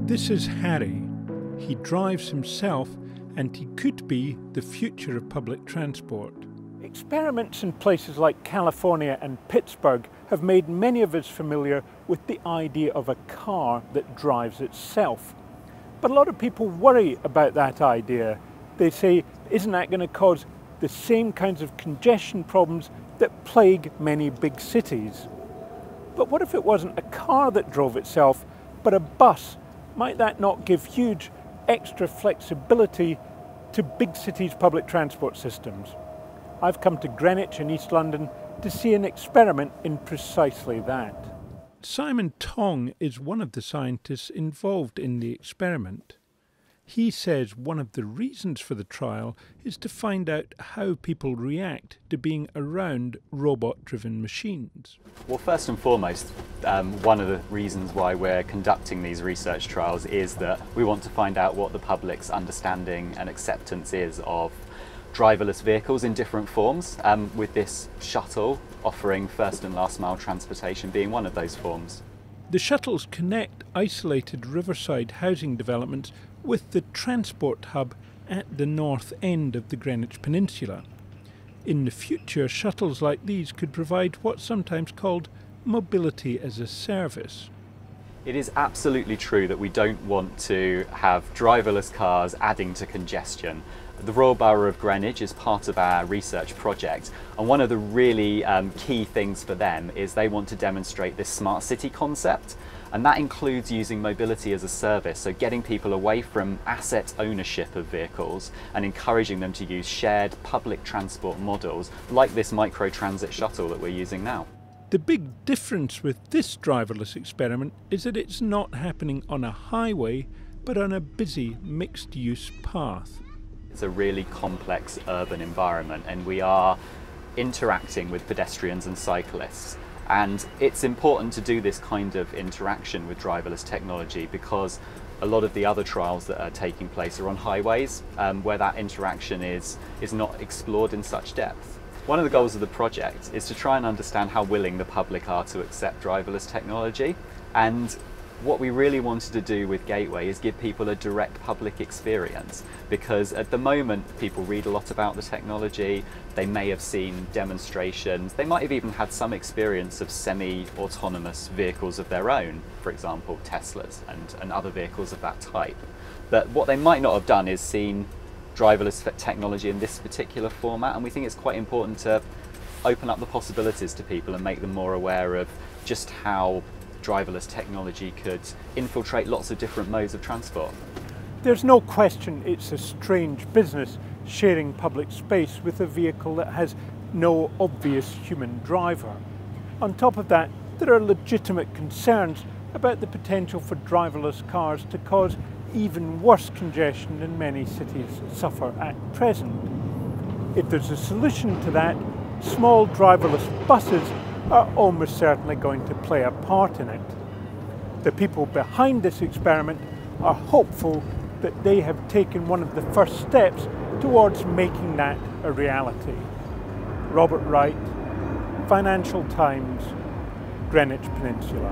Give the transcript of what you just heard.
This is Harry. He drives himself and he could be the future of public transport. Experiments in places like California and Pittsburgh have made many of us familiar with the idea of a car that drives itself. But a lot of people worry about that idea. They say, isn't that going to cause the same kinds of congestion problems that plague many big cities? But what if it wasn't a car that drove itself, but a bus? Might that not give huge extra flexibility to big cities' public transport systems? I've come to Greenwich in East London to see an experiment in precisely that. Simon Tong is one of the scientists involved in the experiment. He says one of the reasons for the trial is to find out how people react to being around robot-driven machines. Well, first and foremost, one of the reasons why we're conducting these research trials is that we want to find out what the public's understanding and acceptance is of driverless vehicles in different forms, with this shuttle offering first and last mile transportation being one of those forms. The shuttles connect isolated riverside housing developments with the transport hub at the north end of the Greenwich Peninsula. In the future, shuttles like these could provide what's sometimes called mobility as a service. It is absolutely true that we don't want to have driverless cars adding to congestion. The Royal Borough of Greenwich is part of our research project, and one of the really key things for them is they want to demonstrate this smart city concept, and that includes using mobility as a service, so getting people away from asset ownership of vehicles and encouraging them to use shared public transport models like this micro-transit shuttle that we're using now. The big difference with this driverless experiment is that it's not happening on a highway, but on a busy mixed-use path. It's a really complex urban environment, and we are interacting with pedestrians and cyclists. And it's important to do this kind of interaction with driverless technology because a lot of the other trials that are taking place are on highways where that interaction is not explored in such depth. One of the goals of the project is to try and understand how willing the public are to accept driverless technology, and what we really wanted to do with Gateway is give people a direct public experience, because at the moment people read a lot about the technology, they may have seen demonstrations, they might have even had some experience of semi-autonomous vehicles of their own, for example Teslas and other vehicles of that type. But what they might not have done is seen driverless technology in this particular format, and we think it's quite important to open up the possibilities to people and make them more aware of just how driverless technology could infiltrate lots of different modes of transport. There's no question it's a strange business sharing public space with a vehicle that has no obvious human driver. On top of that, there are legitimate concerns about the potential for driverless cars to cause even worse congestion than many cities suffer at present. If there's a solution to that, small driverless buses are almost certainly going to play a part in it. The people behind this experiment are hopeful that they have taken one of the first steps towards making that a reality. Robert Wright, Financial Times, Greenwich Peninsula.